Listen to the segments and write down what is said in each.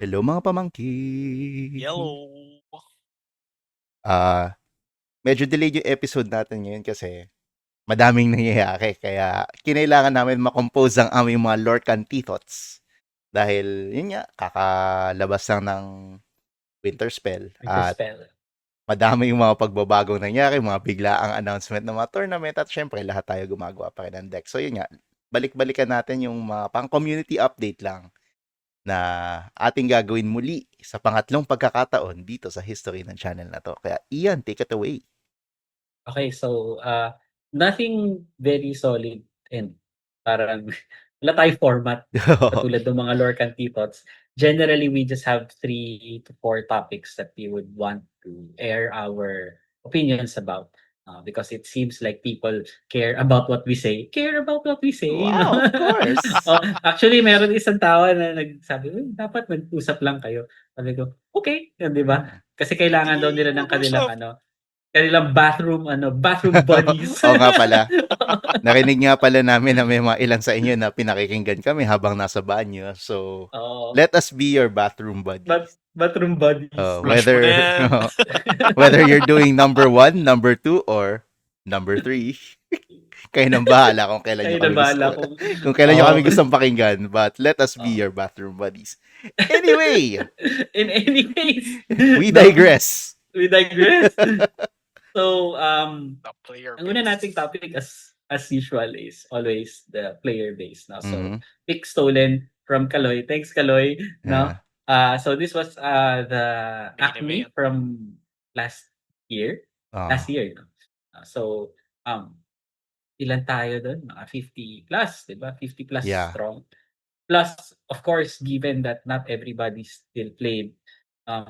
Hello mga pamangkin. Yellow. Ah, medyo delayed yung episode natin ngayon kasi madaming nangyayari kaya kinailangan namin ma-compose ang aming mga Lorcan thoughts. Dahil yun nga, kakalabas lang ng winter spell Winter at spell. madami yung mga pagbabagong nangyari, mga biglaang announcement ng mga tournament at syempre lahat tayo gumagawa pa rin ng deck. So yun nga, balik-balikan natin yung mga pang-community update lang na ating gagawin muli sa pangatlong pagkakataon dito sa history ng channel na to. Kaya Ian, take it away. Okay, so nothing very solid and parang wala tayong format katulad ng mga Lorcan Thoughts. Generally, we just have 3 to 4 topics that we would want to air our opinions about. Because it seems like people care about what we say. Care about what we say, no? Wow, of course. Actually, meron isang tao na nagsabi, dapat mag-usap lang kayo. Sabi ko, okay, yun, di ba? Kasi kailangan daw Hindi nila ng mag-usap. kanilang bathroom buddies. Oo nga pala. Narinig nga pala namin na may mga ilan sa inyo na pinakikinggan kami habang nasa banyo. So, Oo. let us be your bathroom buddies. Bathroom buddies. Flush mo na Whether yan. whether you're doing number 1, number 2, or number 3. Kayo nang bahala kung kailan Kayo nyo na kami bahala gusto. kung Kung kailan nyo Oo. kami gustong pakinggan. But let us be Oo. your bathroom buddies. Anyway, In any case, we no? digress. We digress. So, The player ang una base. nating topic as usual is always the player base, no? So, Mhm. pick stolen from Kaloy. Thanks, Kaloy, no? Yeah. So this was the Main Acme event. from last year. Last Oh. year, no? So, ilan tayo doon? Mga 50 plus, di ba? 50 plus Yeah. strong. Plus, of course, given that not everybody still played,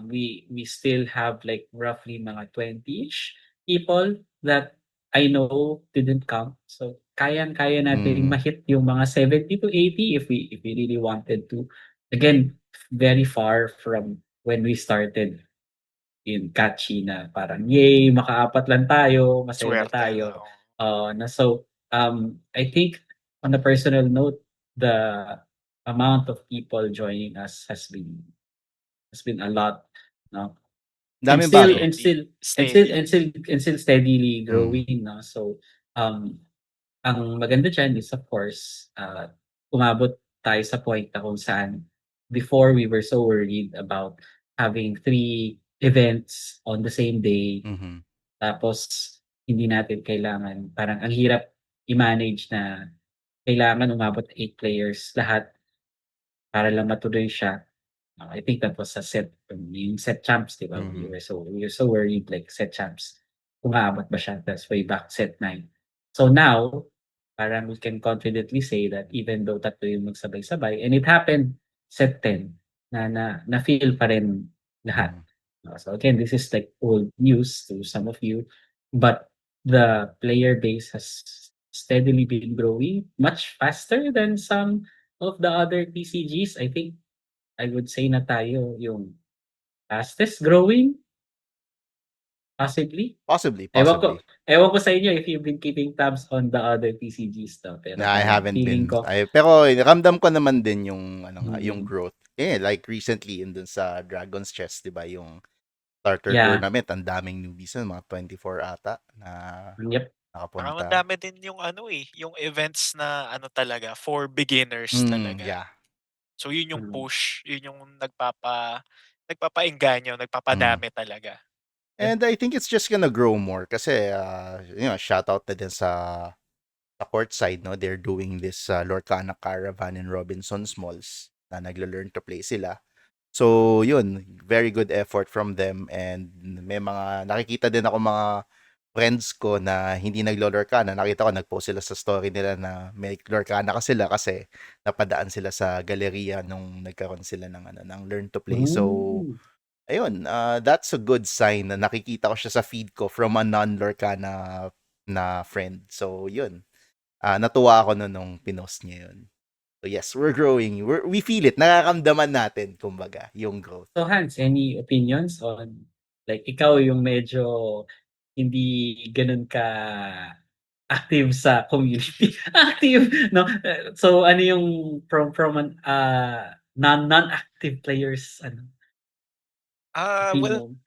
we still have like roughly mga 20-ish people that I know didn't come. So, kayang-kaya natin Mm. ma-hit yung mga 70 to 80 if we really wanted to. Again, very far from when we started in catchy na parang, yay, makaapat lang tayo, masaya na Swerte tayo. lang. So, I think on a personal note, the amount of people joining us has been a lot, no? And Daming still bago. and still Steady. steadily Mm. growing, no? So, ang maganda diyan is of course, umabot tayo sa point na kung saan before we were so worried about having 3 events on the same day. Mhm. Tapos hindi natin kailangan, parang ang hirap i-manage na kailangan umabot 8 players lahat para lang matuloy siya. I think that was a yung set champs, di ba? Mhm. We were so worried like set champs. Kung aabot ba siya? That's way back set 9. So now, parang we can confidently say that even though tatlo yung magsabay-sabay, and it happened set 10 na feel pa rin lahat. Mhm. So again, this is like old news to some of you, but the player base has steadily been growing much faster than some of the other TCGs. I think I would say na tayo yung fastest growing, possibly. Possibly. Ewan ko sa inyo if you've been keeping tabs on the other TCGs, no? Pero I parang haven't feeling been. ko, Pero ramdam ko naman din yung yung mm, growth. Like recently dun sa Dragon's Chest, 'di ba, yung starter yeah, tournament, ang daming newbies nun, mga 24 ata na yep. Parang ang nakapunta. dami din yung yung events na talaga for beginners talaga. Yeah. So yun yung Mm, push, yun yung nagpapaengganyo, Mm. nagpapadami talaga. yep. And I think it's just gonna grow more kasi shout out na din sa court side, no? They're doing this Lorcana Caravan and Robinson Smalls na naglo-learn to play sila. So, yun, very good effort from them and may mga nakikita din ako mga friends ko na hindi naglo-Lorcana. Nakita ko nag-post sila sa story nila na may Lorcana sila kasi napadaan sila sa galeria nung nagkaroon sila ng learn to play. So, Ooh. ayun, that's a good sign na nakikita ko siya sa feed ko from a non-Lorcana na friend. So, yun. Natuwa ako nung pinost niya yun. So yes, we're growing. We feel it. Nakakamdaman natin, kumbaga, yung growth. So Hans, any opinions on, like, ikaw yung medyo hindi ganun ka active sa community. Active, no? So ano yung from an non-active players Well, opinion?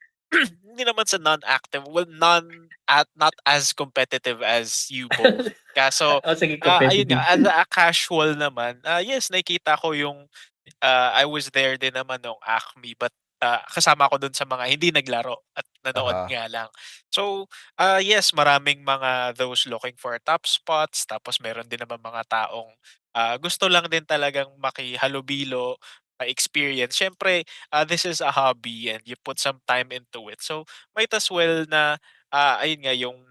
hindi naman sa non-active, well, not as competitive as you both. Kaso, Oh, sige, ayun nga, competitive. as a casual naman, yes, nakita ko yung I was there din naman nung Acme, but kasama ko dun sa mga hindi naglaro at nanood Aha. nga lang. So, yes, maraming mga those looking for top spots, tapos meron din naman mga taong gusto lang din talagang makihalubilo, experience. Siyempre, this is a hobby and you put some time into it. So, might as well na ayun nga yung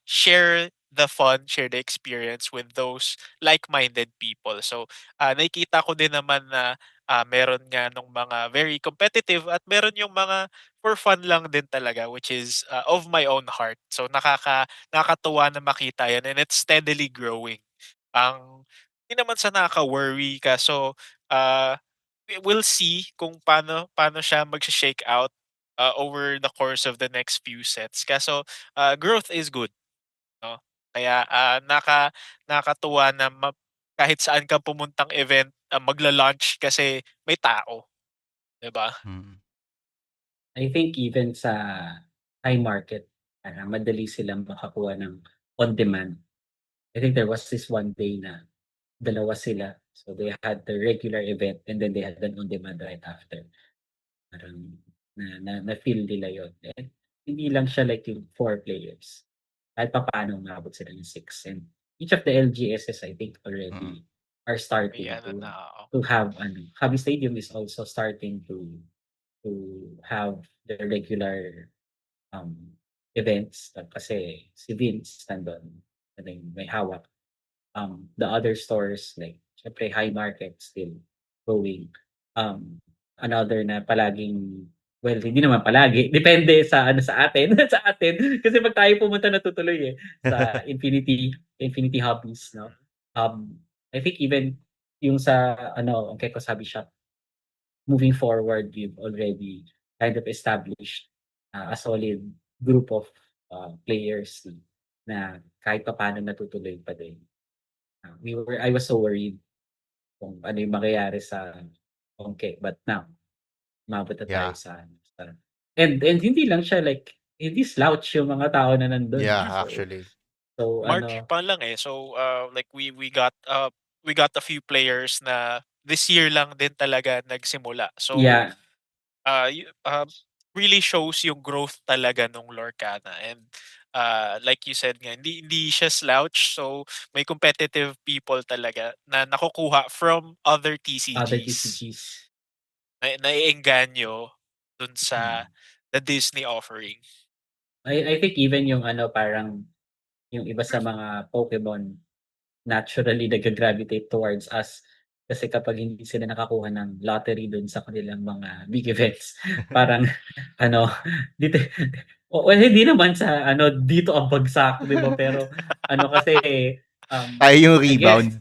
share the fun, share the experience with those like-minded people. So, nakikita ko din naman na meron nga nung mga very competitive at meron yung mga for fun lang din talaga, which is of my own heart. So nakakatuwa na makita yan and it's steadily growing. Ang hindi naman sa nakaka-worry kaso uh, we'll see kung paano siya shake out over the course of the next few sets. Kaso growth is good, 'no? Kaya nakakatuwa na kahit saan ka pumuntang event, magla-launch kasi may tao, 'di ba? Mm. I think even sa high market, madali silang makakuha ng on demand. I think there was this one day na dalawa sila. So they had the regular event and then they had an on demand right after. Parang na-feel nila yun. And hindi lang siya like yung 4 players. Kahit papaano umabot sila ng 6. And each of the LGSs I think Mm. already are May starting ano na, oo. to have Cavite Stadium is also starting to have the regular um events kasi si Vince nandun, ano yung may hawak. The other stores like syempre High Market still going. Another na palaging well, hindi naman palagi, depende sa sa atin sa atin kasi 'pag tayo pumunta natutuloy, sa Infinity Hobbies 'no. I think even yung sa ang Keko Sabi Shop, moving forward, we've already kind of established a solid group of players na kahit papaano natutuloy pa din. I was so worried kung ano yung mangyayari sa Ongke, but now umabot na tayo Yeah. sa and hindi lang siya like hindi slouch yung mga tao na nandun, Yeah, eh. actually. So March pa lang, eh. So, like we got a few players na this year lang din talaga nagsimula. So, yeah, uh, yu really shows yung growth talaga nung Lorcana and, like you said nga, hindi siya slouch, so may competitive people talaga na nakukuha from other other TCGs. TCGs. Naeengganyo dun sa Hmm. the Disney offering. I think even yung parang yung iba sa mga Pokemon naturally nagga-gravitate towards us. Kasi kapag hindi sila nakakuha ng lottery dun sa kanilang mga big events, parang ano, dito well, hindi naman sa dito ang bagsak, 'di ba? Pero kasi, um, Tayo yung I guess rebound.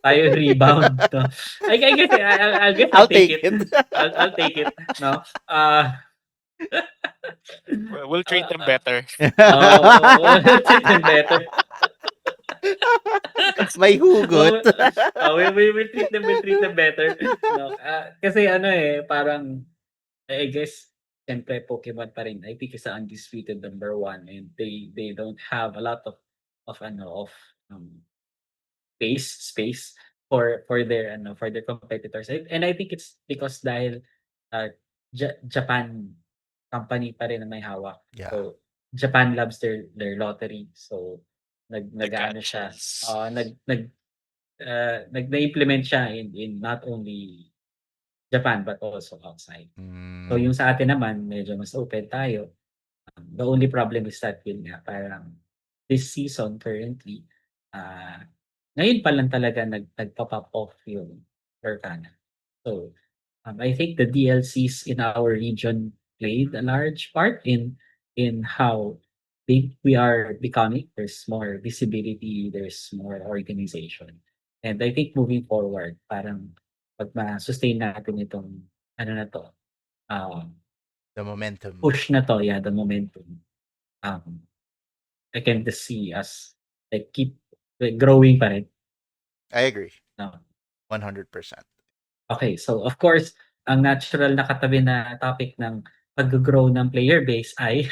tayo rebound 'no. I guess I'll guess I'll I'll take take it. it. I'll take it 'no. Ah, We'll treat them better. treat them better. May hugot. Oo, we'll treat them better, 'no? Kasi parang I guess siyempre Pokemon pa rin I think is the undisputed number one and they don't have a lot of um, space for their competitors. And I think it's because dahil Japan company pa rin ang may hawak. Yeah. So Japan loves their lottery. So The nag-aano siya, gotchas. na-implement siya in not only Japan but also outside. So Mm, yung sa atin naman medyo mas open tayo. The only problem is that yun nga parang this season currently, ah, ngayon pa lang talaga nagpa-pop off yung Lorcana. So, I think the DLCs in our region played a large part in how big we are becoming. There's more visibility, there's more organization. And I think moving forward, parang 'pag ma-sustain natin itong na 'to, um, the momentum. push na 'to, yeah, the momentum, um, I can just see us like keep like growing pa rin, I agree. 'no? 100%. Okay, so of course, ang natural na katabi na topic ng pag-grow ng player base ay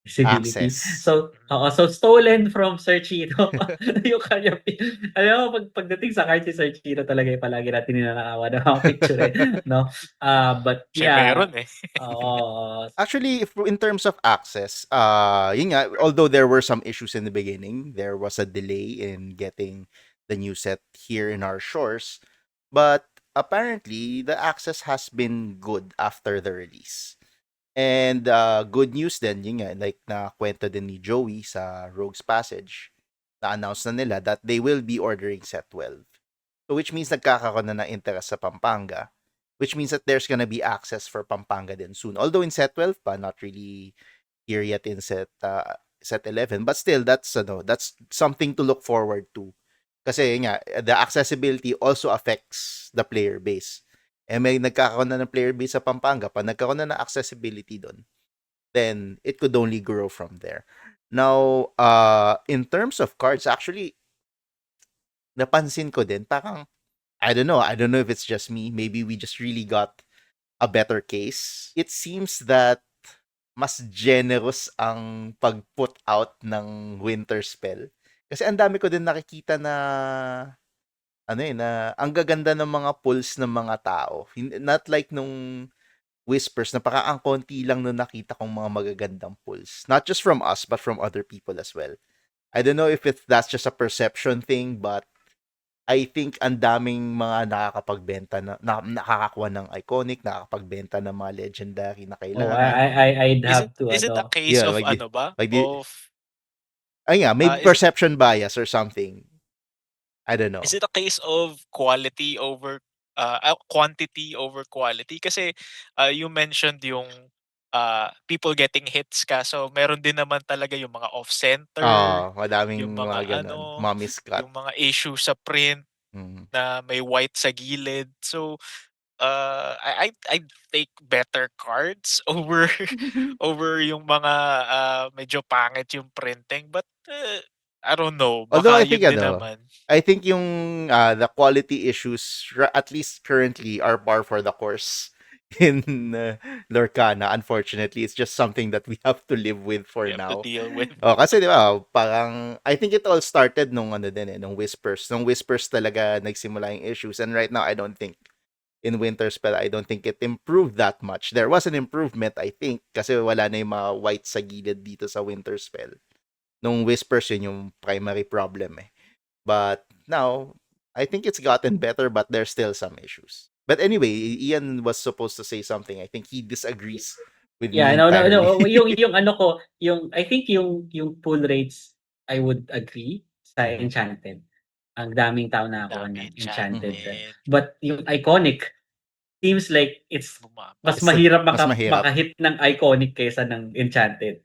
visibility. Access. So, so stolen from Searchino yung kanyang alam mo pagdating sa card si Searchino talaga yung palagi natin ninanakawan ng mga picture no? But Siya yeah, meron eh. Actually, in terms of access, yun nga, although there were some issues in the beginning, there was a delay in getting the new set here in our shores, but apparently the access has been good after the release. And good news din, yun nga, like na kwento din ni Joey sa Rogue's Passage, na-announce na nila that they will be ordering set 12. So which means nagkakaroon na ng interest sa Pampanga, which means that there's gonna be access for Pampanga din soon. Although in set 12 pa, not really here yet in set 11, but still that's something to look forward to. Kasi yun nga, the accessibility also affects the player base. May nagkakaroon na ng player base sa Pampanga, pag nagkaroon na ng accessibility doon, then it could only grow from there. Now, in terms of cards, actually, napansin ko din, parang, I don't know if it's just me, maybe we just really got a better case. It seems that mas generous ang pag-put out ng winter spell. Kasi ang dami ko din nakikita na na ang gaganda ng mga pulls ng mga tao. Not like nung whispers na parang ang konti lang nung nakita kong mga magagandang pulls. Not just from us, but from other people as well. I don't know if that's just a perception thing, but I think ang daming mga nakakapagbenta nakakakuha ng iconic, nakakapagbenta ng mga legendary na kailangan. I'd have to Is it a case of like ano ba? like Of may is it perception bias or something. I don't know. Is it a case of quality over quantity over quality? Kasi you mentioned yung people getting hits kaso meron din naman talaga yung mga off-center, yung Madaming mga mga ganun. Mga miscut. yung mga issue sa print na may white sa gilid. So I'd take better cards over over yung mga medyo pangit yung printing, but I don't know, Although baka I think yun din naman. I think yung the quality issues at least currently are par for the course in Lorcana. Unfortunately, it's just something that we have to live with for We have to now. deal with. Kasi di ba, parang I think it all started nung nung Whispers. Nung Whispers talaga nagsimula yung issues, and right now I don't think in Winter Spell, I don't think it improved that much. There was an improvement, I think, kasi wala na yung mga white sa gilid dito sa Winter Spell. Nung Whispers, yun yung primary problem eh. But now, I think it's gotten better, but there's still some issues. But anyway, Ian was supposed to say something. I think he disagrees with me entirely. Yung ano ko, I think yung pull rates, I would agree sa Enchanted. Ang daming tao na ako ng Enchanted. But yung Iconic, seems like it's mas mahirap makahit ng Iconic kaysa ng Enchanted.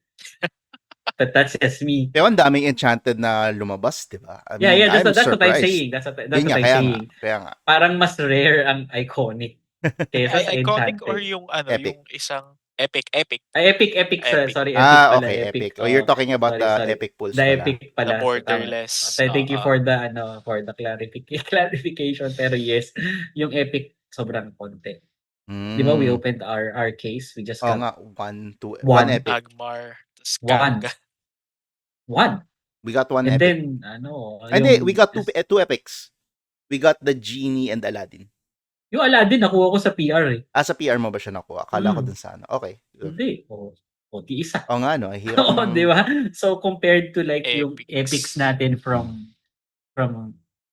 But that's just me. Pero ang daming Enchanted na lumabas, di ba? That's what I'm saying. That's what I'm saying. Kaya nga. Parang mas rare ang Iconic kaysa sa Iconic Enchanted. or yung Epic. yung isang Epic. Epic. Sorry, Epic pala. Okay, Epic. You're talking about the Epic pulls the pala. Epic pala. The borderless. Thank you for the clarification. Pero yes, yung Epic sobrang konti. Di ba we opened our case? We just got one Epic. Agmar. One. We got one and Epic. Then, we got two Epics. We got the Genie and Aladdin. Yung Aladdin, nakuha ko sa PR eh. Sa PR mo ba siya nakuha? Akala ko dun sa ano. Okay. Hindi. Di isa. Nga no. Hirap ng... di ba? So, compared to like yung Epics natin from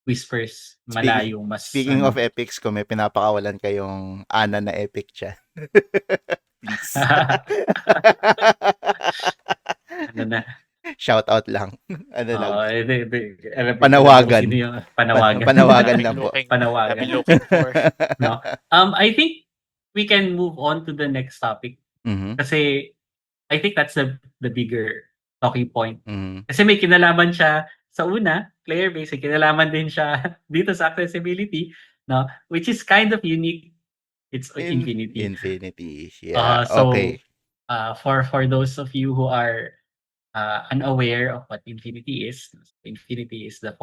Whispers, malayong mas... Speaking of Epics, kung may pinapakawalan kayong Ana na Epic dyan. Please. Shout out lang. Panawagan. Panawagan lang po. Panawagan. Looking for. No? I think we can move on to the next topic. Kasi I think that's the bigger talking point. Kasi may kinalaman siya sa una, player base, kinalaman din siya dito sa accessibility, no? Which is kind of unique. It's Infinity. Infinity. Yeah. Okay. For those of you who are unaware of what Infinity is the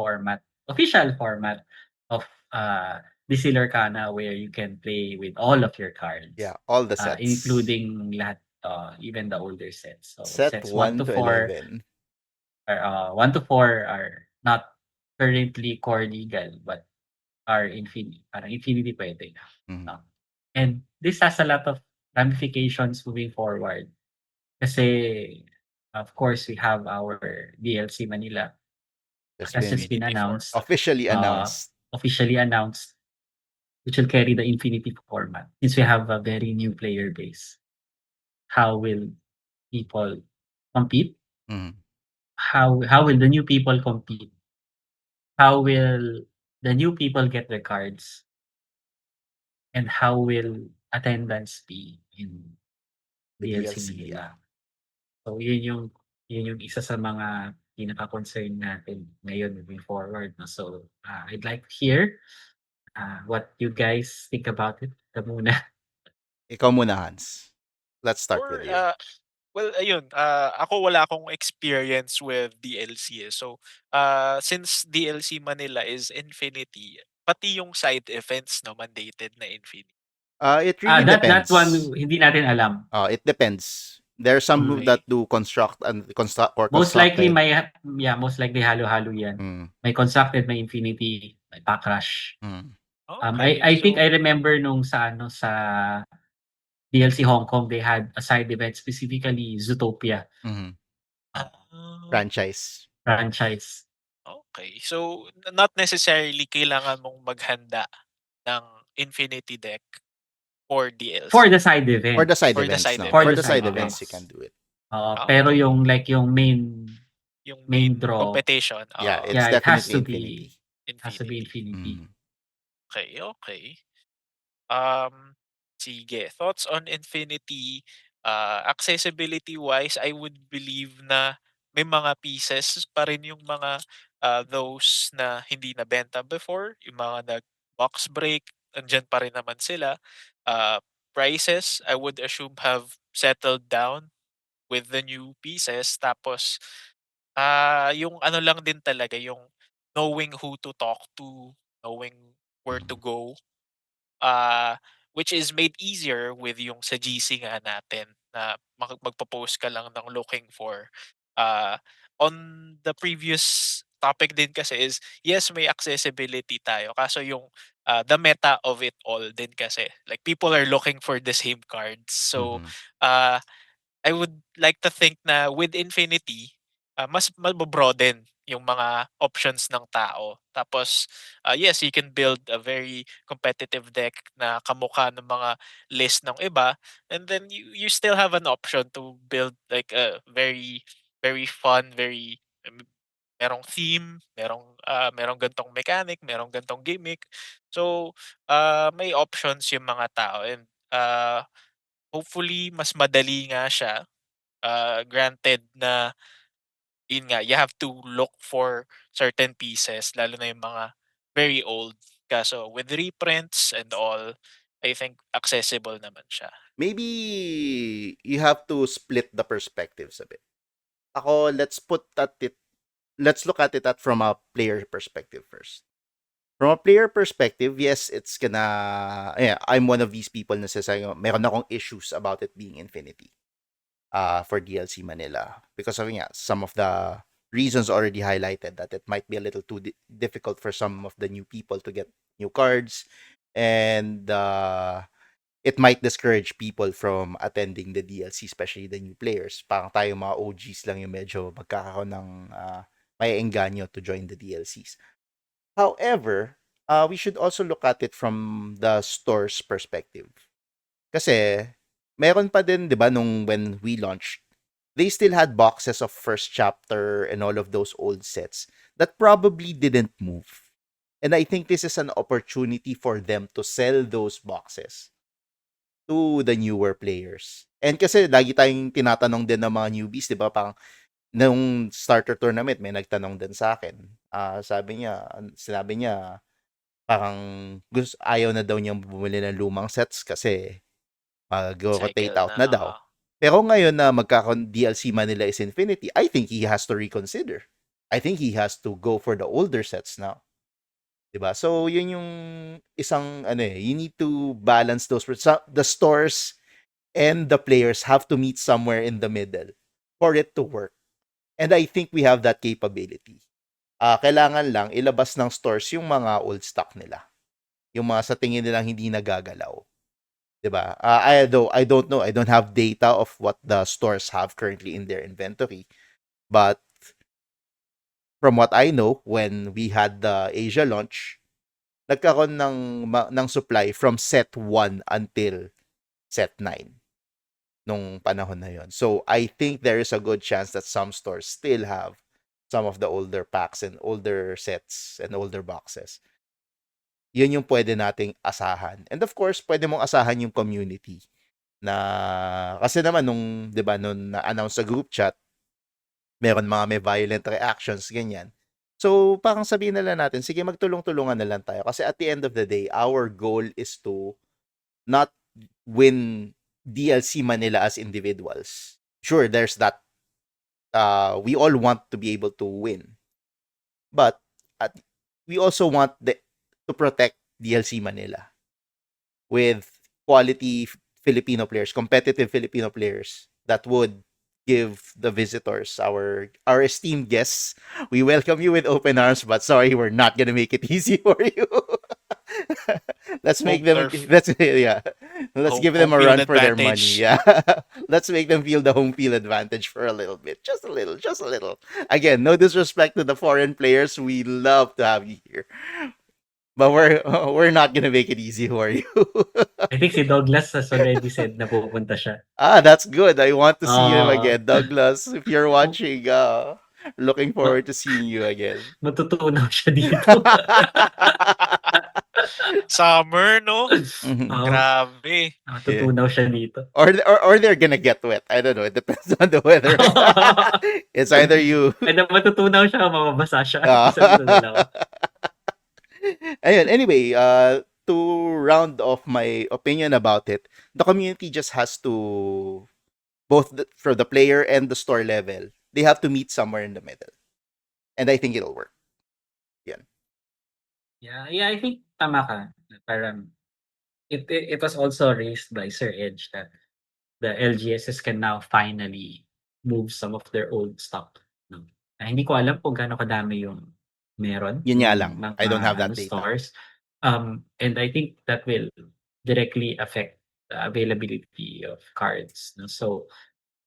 official format of DC Lorcana where you can play with all of your cards, Yeah, all the sets. including lahat, even the older sets. So Set sets 1 1 to to 4 11. are 1 to 4 are not currently core legal but are parang infinity pwede. Mhm. No? And this has a lot of ramifications moving forward. Kasi, of course, we have our DLC Manila Just has just been been announced, officially uh, announced. which will carry the Infinity format. Since we have a very new player base, how will people compete? Mhm. How will the new people compete? How will the new people get their cards? And how will attendance be in The DLC DLC, Manila? yeah. So yun yung isa sa mga pinaka-concern natin ngayon moving forward. No? So I'd like to hear what you guys think about it. Ikaw muna. Ikaw muna, Hans. Let's start Or, with you. well, ayun, ako wala akong experience with DLC, eh. So, since DLC Manila is Infinity, pati yung side events, no, mandated na Infinity. It really That depends. one hindi natin alam. It depends. There are some Okay. that do construct or Most likely constructed. most likely halo-halo yan. Mm, May constructed, may Infinity, may pack rush. mm, Okay. I think So, I remember nung sa DLC Hong Kong, they had a side event, specifically Zootopia mhm. ah, Franchise. franchise. okay. So, not necessarily kailangan mong maghanda ng Infinity deck for DLC. For the side event. For the side For the events, side no? events. For the side events, events. you can do it. Pero Okay. yung like yung main Yung main main draw, competition, Yeah, oo, it's yeah, it has definitely to Infinity. be Infinity. Mm. Okay. Sige. Thoughts on Infinity, accessibility-wise, I would believe na may mga pieces pa rin yung mga, those na hindi nabenta before, yung mga nag-box break, andiyan pa rin naman sila. Prices, I would assume have settled down with the new pieces. Tapos, yung ano lang din talaga, yung knowing who to talk to, knowing where to Mhm. go. uh, which is made easier with yung sa GC nga natin na magpo-post ka lang ng looking for. Uh, on the previous topic din kasi is, yes, may accessibility tayo. Kaso yung the meta of it all din kasi. Like, people are looking for the same cards. So, Mhm. uh, I would like to think na with Infinity, mas mabo-broaden yung mga options ng tao. Tapos, yes, you can build a very competitive deck na kamukha ng mga list ng iba, and then you still have an option to build like a very very fun, very merong theme, merong gantong mechanic, merong gantong gimmick. So, may options yung mga tao, and hopefully mas madali nga siya. Granted na yun nga, you have to look for certain pieces, lalo na yung mga very old. Kaso with reprints and all, I think accessible naman siya. Maybe you have to split the perspectives a bit. Let's look at it from a player perspective first. From a player perspective, yes, it's gonna, yeah, I'm one of these people na sasabi, meron akong issues about it being Infinity for DLC Manila. Because of some of the reasons already highlighted, that it might be a little too difficult for some of the new people to get new cards, and it might discourage people from attending the DLC, especially the new players. Parang tayo mga OGs lang yung medyo magkakaroon ng may engganyo to join the DLCs. However, we should also look at it from the store's perspective. Kasi, meron pa din, di ba, when we launched, they still had boxes of first chapter and all of those old sets that probably didn't move. And I think this is an opportunity for them to sell those boxes to the newer players. And kasi lagi tayong tinatanong din ng mga newbies, di ba, parang nung starter tournament, may nagtanong din sa akin. Sinabi niya, parang ayaw na daw niyang bumili ng lumang sets kasi mag-rotate Cycle out na, na daw. Pero ngayon na magkakaroon DLC Manila is Infinity, I think he has to reconsider. I think he has to go for the older sets now. 'Di ba? So, yun yung isang ano you need to balance those the stores and the players have to meet somewhere in the middle for it to work. And I think we have that capability. Kailangan lang ilabas ng stores yung mga old stock nila. Yung mga sa tingin nilang hindi nagagalaw. 'Di ba? I don't know. I don't have data of what the stores have currently in their inventory. But from what I know, when we had the Asia launch, nagkaroon ng supply from set 1 until set 9 nung panahon na yon. So I think there is a good chance that some stores still have some of the older packs and older sets and older boxes. Yun yung pwede nating asahan. And of course, pwede mong asahan yung community na kasi naman nung 'di ba nung na-announce sa group chat, meron mga may violent reactions ganyan. So parang sabihin na lang natin, sige magtulong-tulungan na lang tayo kasi at the end of the day, our goal is to not win DLC Manila as individuals. Sure, there's that we all want to be able to win. But we also want to protect DLC Manila with quality Filipino players, competitive Filipino players that would give the visitors, our esteemed guests, we welcome you with open arms, but sorry, we're not gonna make it easy for you. Let's make them let's give them a run for their money. Yeah. Let's make them feel the home field advantage for a little bit. Just a little. Again, no disrespect to the foreign players. We love to have you here. But we're not gonna make it easy for you. I think si Douglas has already said na pupunta siya. That's good. I want to see him again. Douglas, if you're watching, looking forward to seeing you again. Matutunaw siya dito. Summer, no? Grabe. Matutunaw siya dito. Or they're gonna get wet. I don't know. It depends on the weather. It's either you. And matutunaw siya, mababasa siya. Ayun, anyway, to round off my opinion about it, the community just has to, both for the player and the store level, they have to meet somewhere in the middle. And I think it'll work. Yeah, I think tama ka. Parang it was also raised by Sir Edge that the LGSs can now finally move some of their old stock. No? Hindi ko alam kung gaano kadami yung meron. Yun nga lang. I don't have that data. Stores. And I think that will directly affect the availability of cards. No? So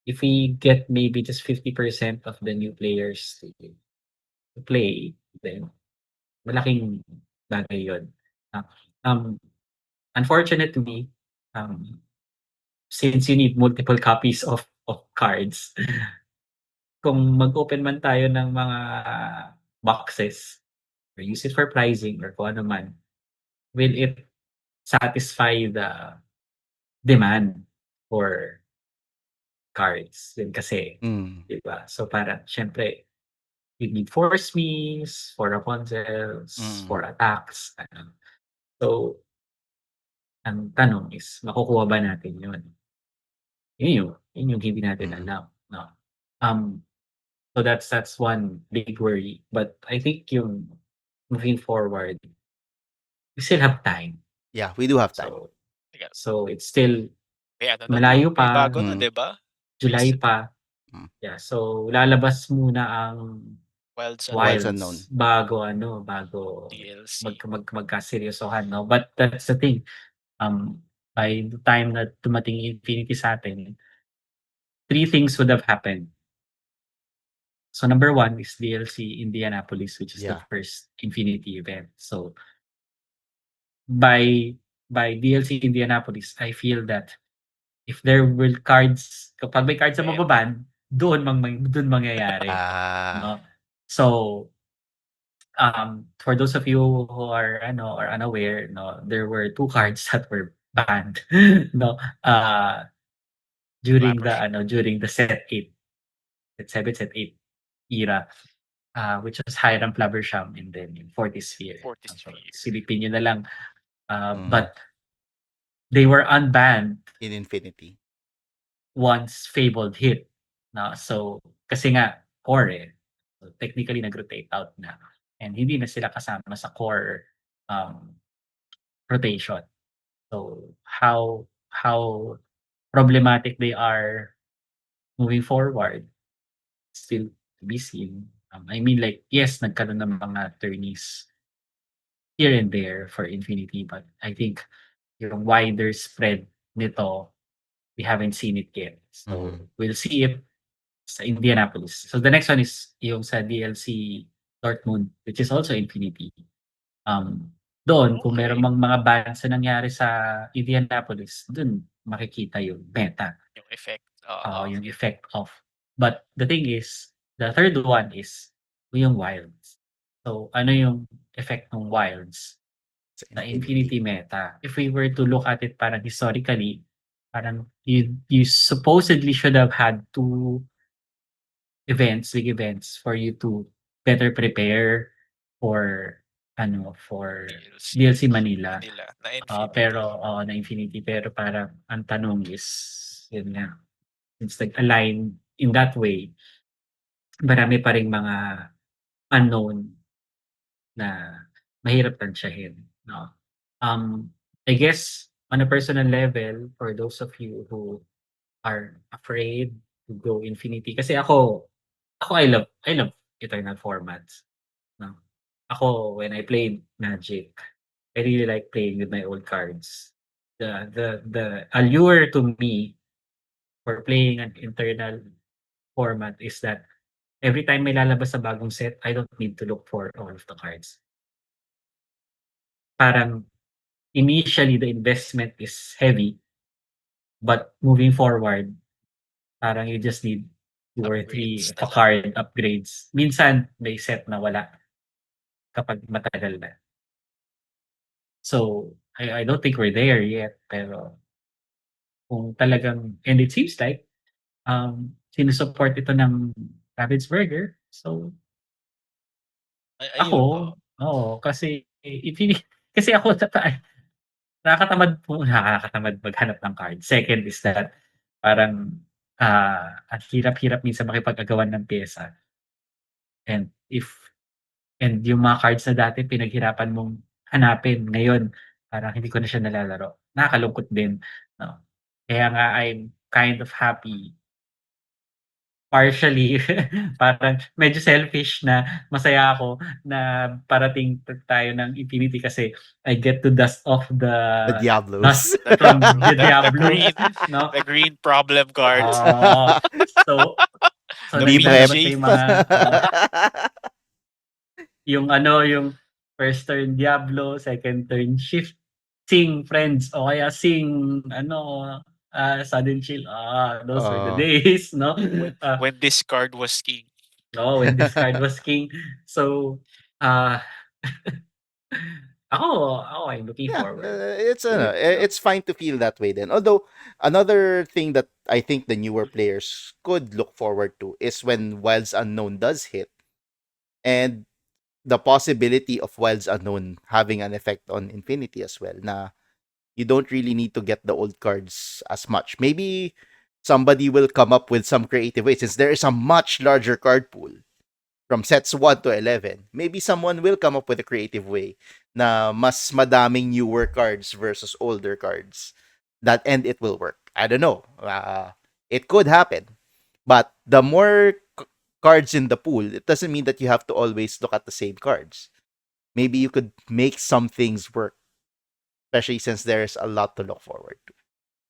if we get maybe just 50% of the new players to play, then malaking bagay yun. Unfortunately, since you need multiple copies of cards, kung mag-open man tayo ng mga boxes or use it for pricing or kung ano man, will it satisfy the demand for cards? Yun kasi, diba? So parang, syempre, you need force me's, for Rapunzels, for attacks. So, ang tanong is, makukuha ba natin yun? Yun yung hindi natin alam. No? So that's one big worry. But I think yung moving forward, we still have time. Yeah, we do have time. So it's still malayo pa. May bago na, diba? July pa. Yeah, so lalabas muna ang Wilds Unknown bago DLC. magkaseryosohan, no? But that's the thing. By the time na dumating Infinity sa atin, 3 things would have happened. So number 1 is DLC Indianapolis, which is the first Infinity event. So by DLC Indianapolis, I feel that if there will cards, kapag may cards na mababan, doon mangyayari. No? So for those of you who are unaware, no, there were 2 cards that were banned, no, during the set 8, set 8 era, which was Hiram Flabbersham and then yung Fortisphere. Silipin nyo na lang. But they were unbanned in Infinity once Fabled hit. No? So, kasi nga, core so technically nag-rotate out na. and hindi na sila kasama sa core rotation. So how problematic they are moving forward still to be seen. I mean, like, yes, nagkaroon ng mga tourneys here and there for Infinity, but I think yung wider spread nito, we haven't seen it yet. So Mhm. we'll see it sa Indianapolis. So the next one is yung sa DLC Dortmund, which is also Infinity. Doon kung Okay. meron mang mga bans na nangyari sa Indianapolis, dun makikita yung meta. Yung effect. Oo. Yung effect of. But the thing is, the third one is yung Wilds. So ano yung effect ng Wilds Sa sa Infinity. Infinity meta? If we were to look at it parang historically, parang you supposedly should have had 2 events, big events for you to better prepare for for DLC Manila. Manila na Infinity. Pero na Infinity, pero parang ang tanong is, yun nga, since nag-align in that way, marami pa ring mga unknown na mahirap tansyahin, 'no? I guess on a personal level, for those of you who are afraid to go Infinity, kasi ako I love Eternal formats, 'no? Ako, when I played Magic, I really like playing with my old cards. The allure to me for playing an Eternal format is that every time may lalabas na bagong set, I don't need to look for all of the cards. Parang initially, the investment is heavy, but moving forward, parang you just need 2 or 3 Upgrades na lang. card upgrades. Minsan may set na wala kapag matagal na. So, I don't think we're there yet, pero kung talagang, and it seems like sinu-support ito ng Ravensburger. So Ayun, oo. oo, kasi kasi ako nakakatamad maghanap ng card. Second is that parang, ang hirap-hirap minsan makipag-agawan ng piyesa, and yung mga cards na dati pinaghirapan mong hanapin, ngayon parang hindi ko na siya nalalaro. Nakakalungkot din, 'no? Kaya nga I'm kind of happy, partially, parang medyo selfish na masaya ako na parating tayo ng Infinity kasi I get to dust off The dust Diablos. from the The Diablos, 'no? the green problem cards. So The Be mean naglalabas na shape. yung mga yung first turn Diablo, second turn Shift, Sing Friends, o kaya Sing Sudden Chill. Those were the Oo. days, 'no? When this card was king. When this card was king. So, uh, I'm looking Yeah, forward it's to it, 'no? it's fine to feel that way then. Although another thing that I think the newer players could look forward to is when Wilds Unknown does hit, and the possibility of Wilds Unknown having an effect on Infinity as well. Na you don't really need to get the old cards as much. Maybe somebody will come up with some creative way since there is a much larger card pool from sets 1 to 11. Maybe someone will come up with a creative way na mas madaming newer cards versus older cards. And it will work. I don't know. It could happen. But the more cards in the pool, it doesn't mean that you have to always look at the same cards. Maybe you could make some things work, especially since there's a lot to look forward to.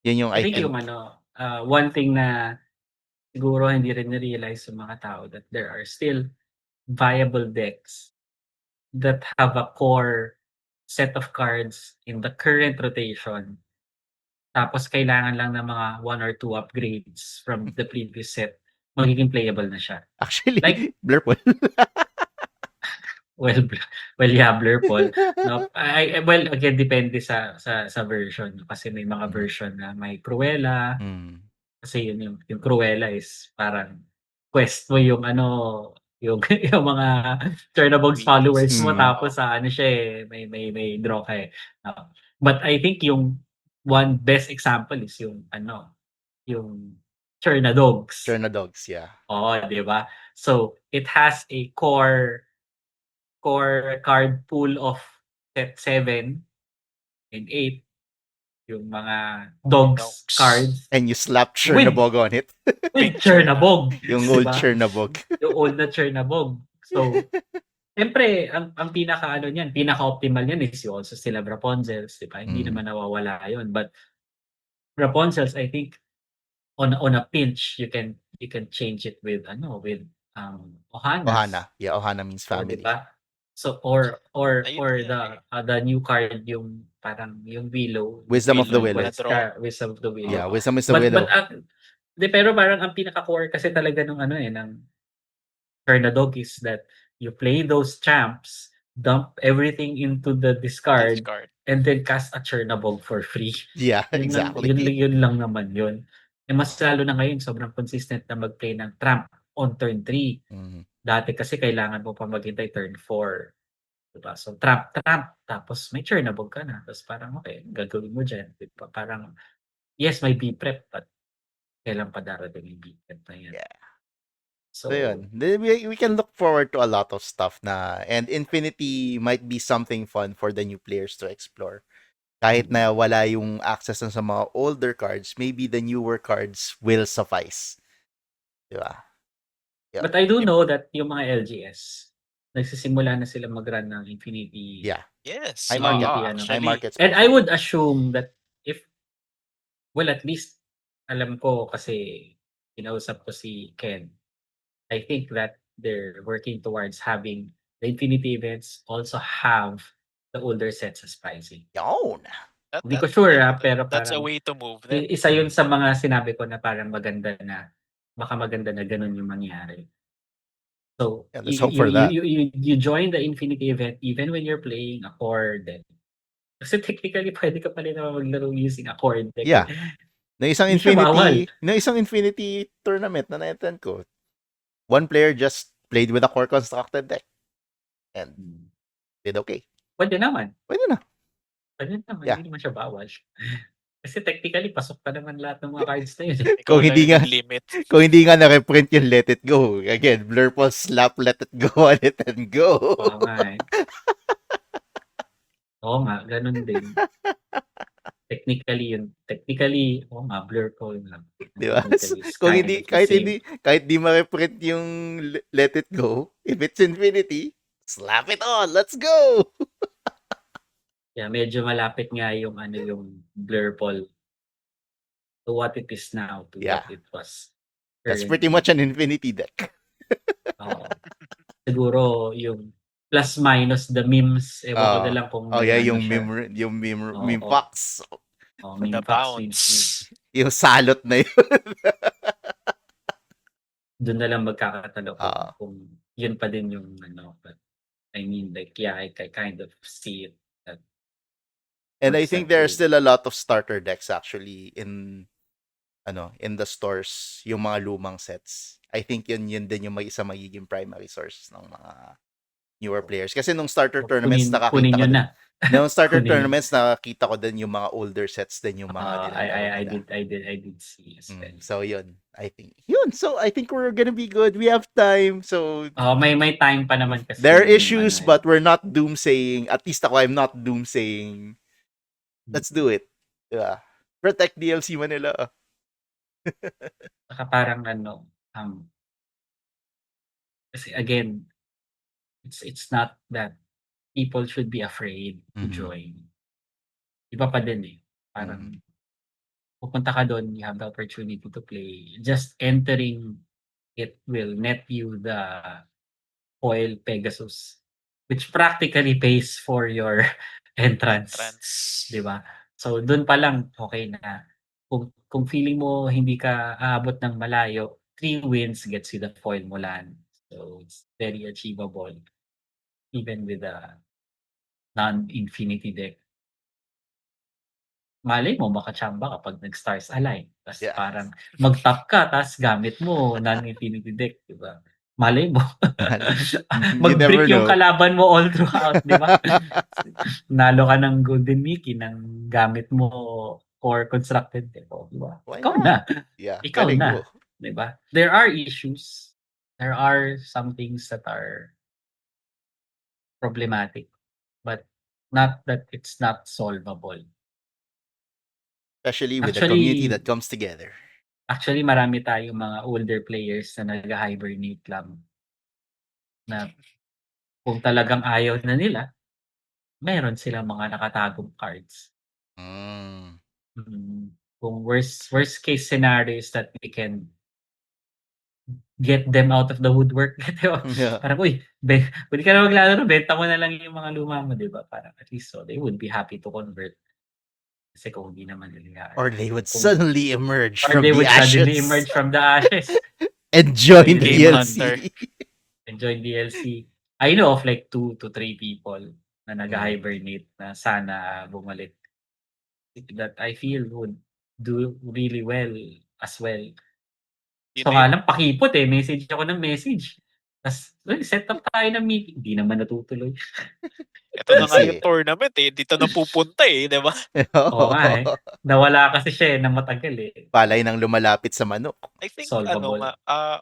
Yun yung I I think think. yung one thing na siguro hindi rin na-realize ng mga tao, that there are still viable decks that have a core set of cards in the current rotation. Tapos kailangan lang ng mga 1 or 2 upgrades from the previous set, magiging playable na siya. Actually, Like, Blurple. well, yeah, Blurple, 'no? Well, again, depende sa version, kasi may mga version na may Cruella. Mm. Kasi yung Cruella is parang quest mo yung yung yung mga Chernobyls followers mo, Mm. tapos siya, may draw ka, oo. But I think yung one best example is yung Chernadogs. Chernadogs, yeah. Oo, 'di ba? So, it has a core core card pool of set 7 and 8, yung mga dogs Dogs. cards And you slap with Chernabog on it. with Big Chernabog, Yung 'di old ba? Chernabog. Yung old na Chernabog. So, siyempre ang pinaka-ano niyan, pinaka-optimal niyan is you also still have Rapunzels, 'di ba? Hindi Mm. naman nawawala 'yun. But Rapunzels, I think on a pinch you can change it with Ohanas. Ohana. Yeah, Ohana means Oh, 'di family. ba? So or Ayun nga the new card yung parang yung Willow. Wisdom of the Willow. Wisdom of the Willow. Yeah, Wisdom is the But Willow. pero parang ang pinaka-core kasi talaga nung ng Chernadog is that you play those champs, dump everything into the discard, and then cast a Chernabog for free. Yeah, Yun exactly. yun lang naman yun. Mas lalo na ngayon, sobrang consistent na mag-play ng Tramp on turn 3. Mhm. Dati kasi kailangan mo pa maghintay turn 4. Diba? So, Tramp, tapos may Chernabog ka na. Tapos parang, okay, gagawin mo dyan. Diba? Parang, yes, may B-prep, but kailan pa darating yung B-prep na yan? Yeah. So, So yun, we can look forward to a lot of stuff na, and Infinity might be something fun for the new players to explore. Kahit na wala yung access sa mga older cards, maybe the newer cards will suffice. Diba? Yeah. But I do know that yung mga LGS, nagsisimula na sila mag-run ng Infinity. Yeah. Yes. High market. Infinity, High market. And I would assume that at least alam ko kasi kinausap ko si Ken. I think that they're working towards having the Infinity events also have the older sets as pricing. Yun. Hindi ko sure pero that's a parang way to move then. isa yun sa mga sinabi ko na parang maganda na ganun yung mangyari. So, Yeah, let's hope for that. you join the Infinity event even when you're playing a core deck. Kasi technically, pwede ka pa rin naman maglaro using a core deck. Yeah. Na isang Hindi siya bawal. Infinity tournament na na-attend ko, one player just played with a core constructed deck and did okay. Pwede naman. Yeah. Hindi naman siya bawal. Kasi technically, pasok pa naman lahat ng mga cards na yun. Kung hindi nga, limit. kung hindi nga na-reprint yung Let It Go. Again, Blurple slap Let It Go on it and go. Oo nga eh. Oo nga, ganun din. Technically, oo nga, Blurple lang. Di ba? Kung hindi, kahit di ma-reprint yung Let It Go, if it's Infinity, slap it on, let's go! Yeah, medyo malapit nga yung yung Blurple to what it is now, to what it was. That's pretty much an Infinity deck. Oo. Siguro yung plus minus the memes, ewan ko na lang kung yung meme box. Meme box. Yung salot na yun. Doon na lang magkakatalo kung yun pa din yung but I mean, like, yeah, I kind of see it. And I think there are still a lot of starter decks actually in the stores, yung mga lumang sets. I think yun din yung isa magiging primary source ng mga newer players. Kasi nung starter tournaments nakakita ko din. Nung starter tournaments nakakita ko din yung mga older sets din yung mga I did see as well. So yun, I think. So I think we're gonna be good. We have time. So may time pa naman kasi. There are issues but we're not doomsaying. At least ako, I'm not doomsaying. Let's do it. Yeah. Protect DLC Manila. Saka parang kasi again, it's not that people should be afraid to join. Iba pa din eh. Parang pupunta ka doon, you have the opportunity to play. Just entering it will net you the foil Pegasus, which practically pays for your entrance. Diba? So, doon pa lang, okay na. Kung feeling mo hindi ka aabot ng malayo, 3 wins gets you the foil Mulan. So, it's very achievable. Even with a non-infinity deck. Malay mo, makachamba kapag nag-stars align. Tapos parang mag-top ka, tapos gamit mo non-infinity deck. Diba? Malay mo. Mag-brick yung kalaban mo all throughout, di ba? Nalo ka ng Golden Mickey ng gamit mo or constructed deck. Diba? Ikaw na. Yeah, ikaw na. Di ba? There are issues. There are some things that are problematic, but not that it's not solvable. Especially with the community that Actually comes together. actually marami tayong mga older players na nag-hibernate lang. Na kung talagang ayaw na nila, meron silang mga nakatagong cards. Mm. Kung worst case scenario is that we can get them out of the woodwork, 'di ba? Yeah. Parang, "Uy, puwede ka na maglalaro, benta mo na lang yung mga luma mo," 'di ba? Parang at least so they would be happy to convert. Kasi kung hindi naman nila Or they would kung suddenly emerge or from they the would suddenly ashes emerge from the ashes. and join Really Game Hunter. DLC. and join DLC. I know of like 2 to 3 people na Mm. nag-hibernate na sana bumalik. That I feel would do really well as well. Yun So na nga yun. lang pakipot message ako ng message. Tas, "Uy, set up tayo ng meeting." Di naman natutuloy. Ito na nga Kasi yung tournament dito na pupunta 'di ba? Oo nga nawala kasi siya ng matagal Palay nang lumalapit sa manok. I think Solvable.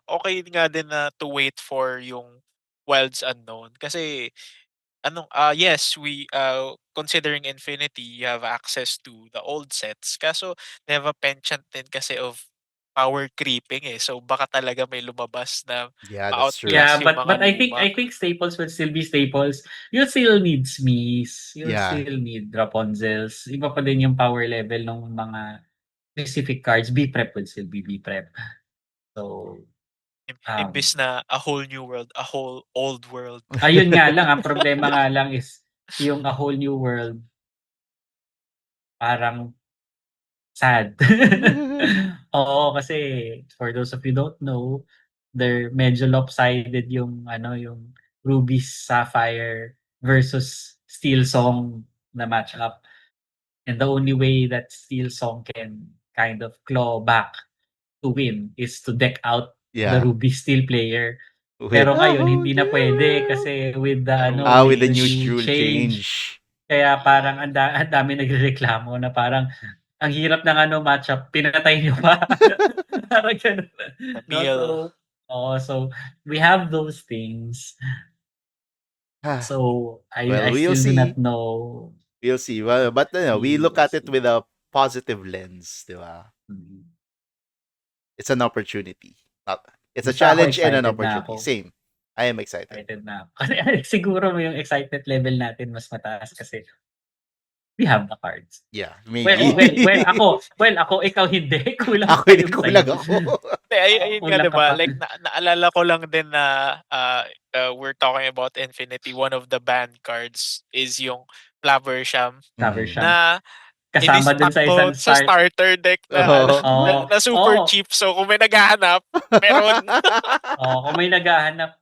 okay nga din na to wait for yung Wilds Unknown kasi yes, considering Infinity, you have access to the old sets. Kaso they have a penchant din kasi of power creeping So baka talaga may lumabas na Yeah, that's true. Yeah, ma-outclass yung mga but I luma. think staples would still be staples. You still need Smees, you Yeah. still need Rapunzels. Iba pa din yung power level ng mga specific cards. B-Prep would still be B-Prep. So, Imbis na a whole new world, a whole old world. ayun nga lang, ang problema nga lang is yung a whole new world parang sad. Oo, kasi for those of you don't know, they're medyo lopsided yung yung Ruby Sapphire versus Steel Song na matchup. And the only way that Steel Song can kind of claw back to win is to deck out the Yeah. Ruby Steel player. With Pero the ngayon whole hindi na new pwede world. kasi with the with the with new the rule change. Kaya parang ang dami nagrereklamo na parang ang hirap ng matchup, pinatay niyo pa. Parang gano'n. No, Camille. so we have those things. So I Well, we'll still do see. not know. We'll see. Well, but we We'll look at it see. with a positive lens, di ba? It's an opportunity. It's a Basta ako challenge and an excited na opportunity. ako. Same. I am excited. Excited na ako. Kasi siguro yung excitement level natin mas mataas kasi we have the cards. Yeah, maybe. Well, ako, ikaw hindi. Kulang Ako pa hindi yung kulang sa'yo. ako. Ayun nga Kulang 'di ka ba? pa. Like naalala ko lang din na we're talking about Infinity. One of the banned cards is yung Flaversham Flaversham. na Kasama dun sa isang sa starter deck na Oo. na super cheap. So kung may naghahanap, meron. Kung may naghahanap,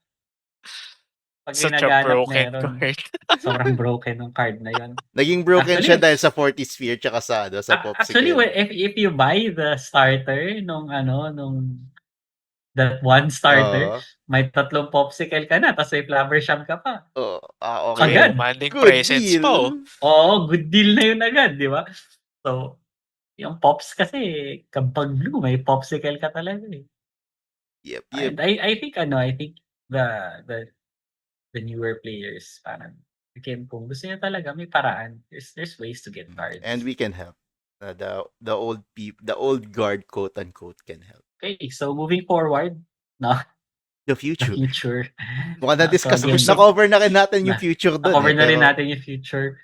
pag may Such a naghahanap broken meron. card. Sobrang broken ng card na yun. Naging broken Actually, siya dahil sa 40 Sphere tsaka sa Actually, Popsicle. if you buy the starter nung that one starter, may 3 popsicle ka na tapos may Flaversham ka pa. Okay. Agad. Demanding Good presents deal. pa Oo, good deal na yun agad, di ba? So, yung Pops kasi, kapag blue, may popsicle ka talaga eh. Yep. And I think the newer players, parang, again, kung gusto niya talaga, may paraan. There's ways to get cards. And we can help. The old guard, quote unquote, can help. Okay, so moving forward, no? The future. Mukhang na-discuss. Na-cover na rin natin yung future doon. Na-cover na rin natin yung future.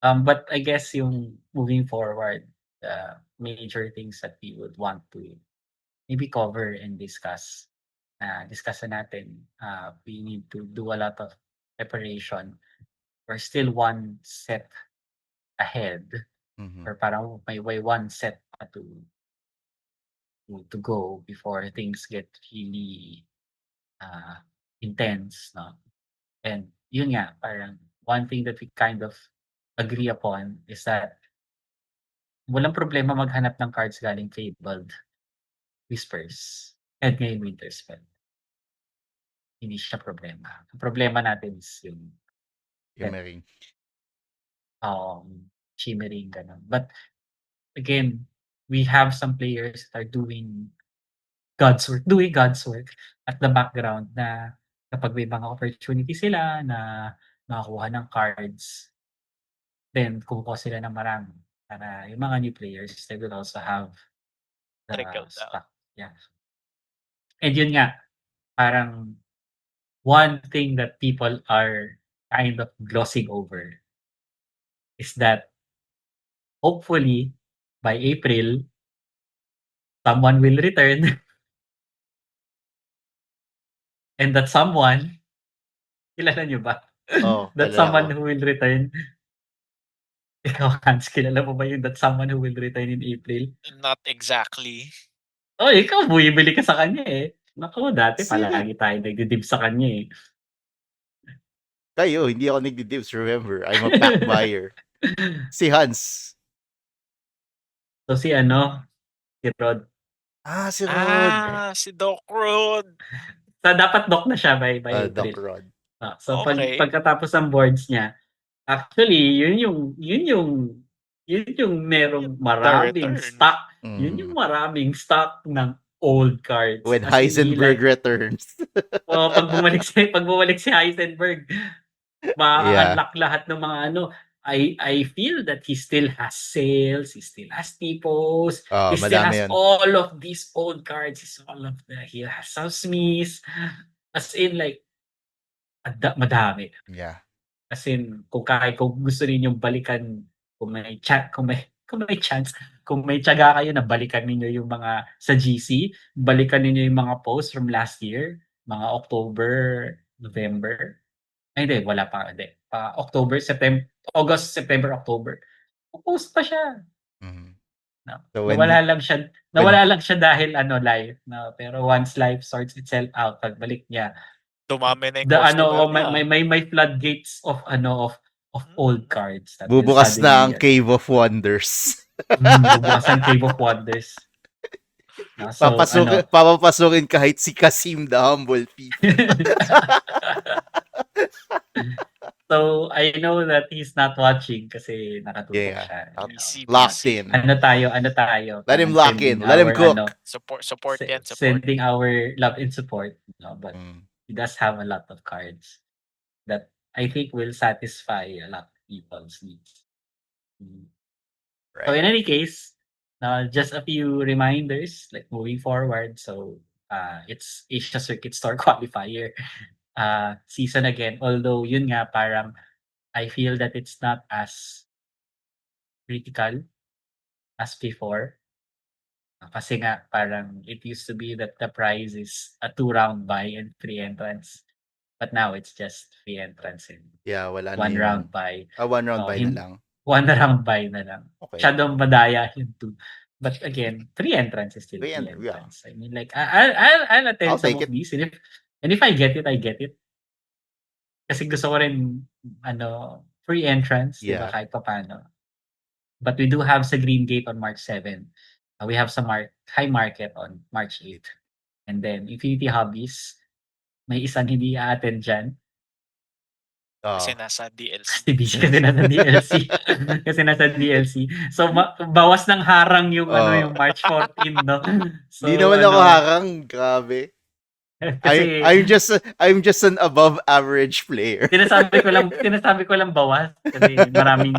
But I guess yung moving forward, major things that we would want to maybe cover and discuss. Discuss natin. We need to do a lot of preparation. We're still one set ahead. Or parang may one set pa to go before things get really intense, no? And yun nga, parang one thing that we kind of agree upon is that walang problema maghanap ng cards galing Fabled Whispers and ngayon Winterspell. Hindi siya problema. Ang problema natin is yung shimmering, ganun. But again, we have some players that are doing God's work at the background na kapag may mga opportunity sila na nakakuha ng cards, then kumukuha sila ng marami para yung mga new players, they will also have the Trickle down. stock. Yeah. And yun nga, parang one thing that people are kind of glossing over is that hopefully by April, someone will return and that someone, kilala niyo ba? Oo, That kilala ko. someone who will return, ikaw Hans, kilala mo ba yung that someone who will return in April? Not exactly. Oh, ikaw bumibili ka sa kanya eh. Naku, dati Sino? palagi tayo nagdidib sa kanya eh. Kayo, hindi ako nagdi-divs, remember. I'm a pack buyer. Si Hans. So si Rod. Si Rod. Si Doc Rod. So dapat doc na siya by Doc April. Rod. So Okay. pagkatapos ng boards niya, actually yun yung merong maraming return. stock. Yun yung maraming stock ng old cards. When As in, Heisenberg returns. pag bumalik si Heisenberg, ma-unlock lahat ng mga I feel that he still has sales, he still has tipos, he still Madami has yun. all of these old cards, he has some Smiths, as in like, madami. Yeah. As in, kung gusto ninyong balikan, kung may chance, kung may tiyaga kayo na balikan ninyo yung mga sa GC, balikan ninyo yung mga posts from last year, mga October, November. Ay hindi, wala pa, hindi. October, August, September, October. Post pa siya. No. So Nawala lang siya dahil live. No, pero once live sorts itself out, pagbalik niya, dumami na yung customer niya. may floodgates of old cards. That bubukas will na ang suddenly, Cave of Wonders. bubukas ang Cave of Wonders. No, so, papapasukin kahit si Kasim the Humble Thief. So, I know that he's not watching kasi nakatutok siya. Locked in. Ano tayo? Let him lock in. Let him cook. Support yan. Sending our love and support. But he does have a lot of cards that I think will satisfy a lot of people's needs. Right. So in any case, just a few reminders like moving forward. So it's Asia Circuit Store qualifier season again. Although yun nga parang I feel that it's not as critical as before. Kasi nga parang it used to be that the prize is a 2-round buy and 3 entrance. But now it's just 3 entrance and wala 1 round buy. 1 round buy na lang. 1 round buy na lang. Okay. Masyadong madaya yung 2. But again, 3 entrance is still 3 entrance. I mean like I'll attend some of these and if I get it, I get it. Kasi gusto ko rin free entrance, diba, kahit papaano. But we do have sa Green Gate on March 7. We have some high market on March 8. And then Infinity Hobbies, may isang hindi a-attend dyan. Kasi nasa DLC. Kasi nasa DLC. So bawas ng harang yung yung March 14, no? So, di naman ako harang, grabe. Kasi, I'm just an above average player. Sinasabi ko lang bawas kasi madami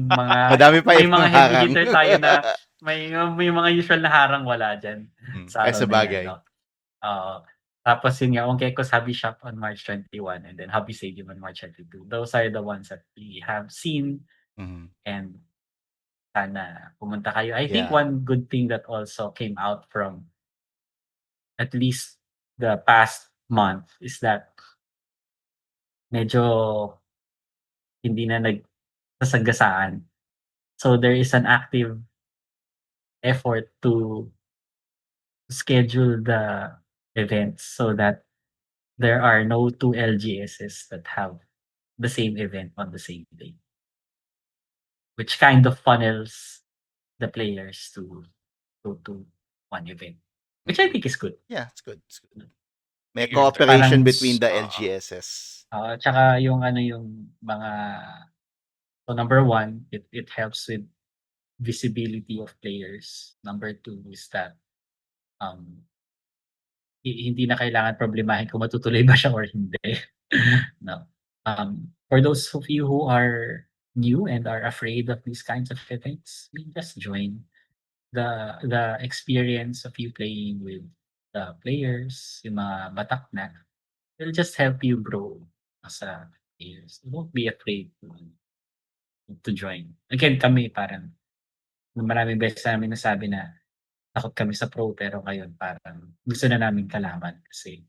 pa may mga heavy harang. hitter tayo na may mga usual na harang wala diyan. Sa bagay. Tapos yun nga, Ongekko's Hobby Shop on March 21 and then Hobby Stadium on March 22. Those are the ones that we have seen and sana pumunta kayo. I think one good thing that also came out from at least the past month is that medyo hindi na nagsasagasaan. So there is an active effort to schedule the events so that there are no 2 LGSs that have the same event on the same day. Which kind of funnels the players to one event. Which I think is good. Yeah, it's good. May cooperation between the LGSs. Tsaka yung mga so number 1, it helps with visibility of players. Number 2 is that hindi na kailangan problemahin kung matutuloy ba siya or hindi. No. for those of you who are new and are afraid of these kinds of events, just join. The experience of you playing with the players, yung mga batak na, will just help you grow as a player. So don't be afraid to join. Again, kami parang maraming beses namin nasabi na takot kami sa pro pero ngayon parang gusto na namin kalaban kasi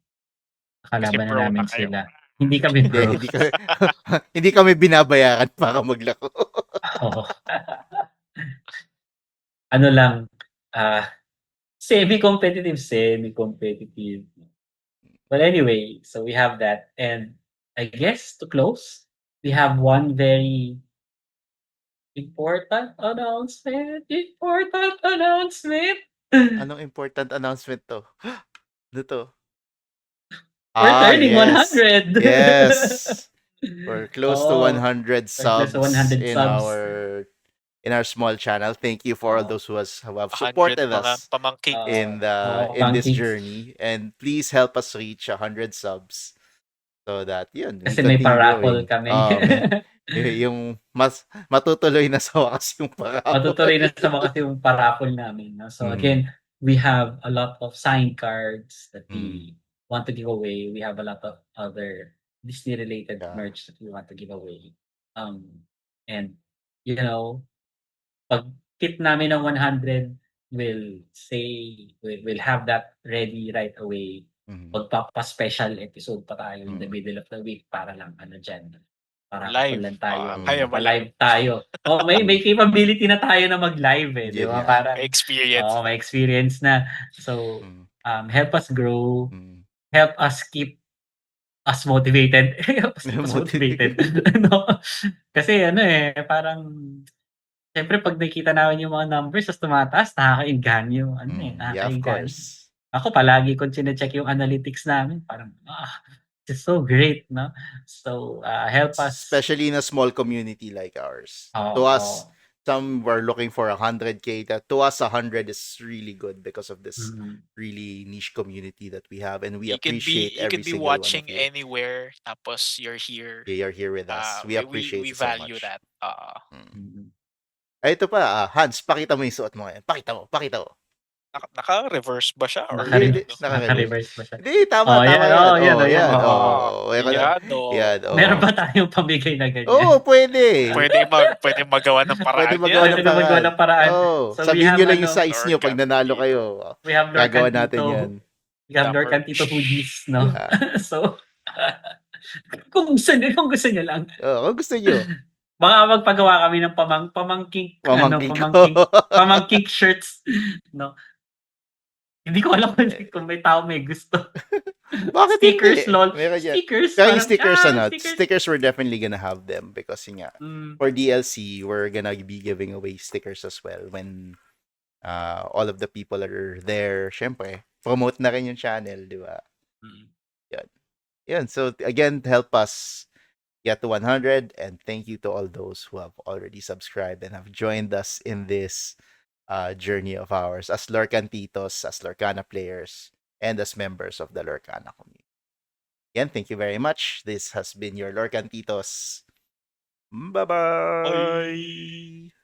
Kasi nakalaban na pro na namin kayo. sila. Hindi kami Hindi, pro. hindi kami, hindi kami binabayaran para maglaro. Oo. Ano lang, semi-competitive. But anyway, so we have that. And I guess to close, we have one very important announcement. Important announcement. Anong important announcement to? Ano to? We're turning Yes. 100. Yes. We're close to Oo, 100 we're close to subs 100 in subs. our small channel. Thank you for all Oo. those who have 100 supported mga us pamangkin. in Oo, in this pangkings. journey, and please help us reach 100 subs so that yun, we Kasi may continue pa-raffle growing. kami. Yung mas matutuloy na sa wakas yung Matutuloy na paraffle. sa wakas yung pa-raffle namin. No? So Mm. again, we have a lot of signed cards that Mm. we want to give away. We have a lot of other Disney-related Yeah. merch that we want to give away. And, you know, pag hit namin ng 100, we'll have that ready right away. Mhm. Magpapa-special episode pa tayo in the Mm. middle of the week para lang ano dyan. Para Live. lang tayo. Kaya ba Pa-live tayo. Oh, may capability na tayo na mag-live eh, di ba? Yeah. Parang Experience. may experience na. So, Mm. help us grow. Mm. Help us keep us motivated. Help us keep us motivated. No? Kasi parang siyempre pag nakikita namin yung mga numbers tas tumataas, nakakainganyo. Yeah, of Nakakainganyo. course. Ako palagi kong chine-check yung analytics namin. Parang, it's so great, no? So, help us. Especially in a small community like ours. To us, some were looking for 100K. To us, 100 is really good because of this really niche community that we have, and we appreciate every single one of you. You could be watching anywhere, tapos you're here. You're here with us. We appreciate we it so value much. that. Ay, ito pa, Hans, pakita mo yung suot mo ngayon. Pakita mo. Naka-reverse ba siya? Or Naka-reverse ba siya? Hindi, tama yan. Yan. Yan. Meron ba tayong pamigay na ganyan? Oo, pwede. Pwede magawa ng paraan. Pwede magawa ng paraan. So sabihin nyo lang yung size nyo pag nanalo kayo. We have Gagawa natin yan. We have Lord Cantito hoodies, no? So, kung gusto nyo lang. Kung gusto nyo. Baka magpagawa kami ng pamangking shirts, no? Hindi ko alam kung may tao may gusto. Bakit stickers, hindi? lol. Stickers. Stickers, we're definitely gonna have them because for DLC, we're gonna be giving away stickers as well when all of the people are there. Syempre, promote na rin yung channel, di ba? Yan. So, again, help us get to 100, and thank you to all those who have already subscribed and have joined us in this journey of ours as Lorcantitos, as Lorcana players, and as members of the Lorcana community. Again, thank you very much. This has been your Lorcantitos. Bye-bye. Bye.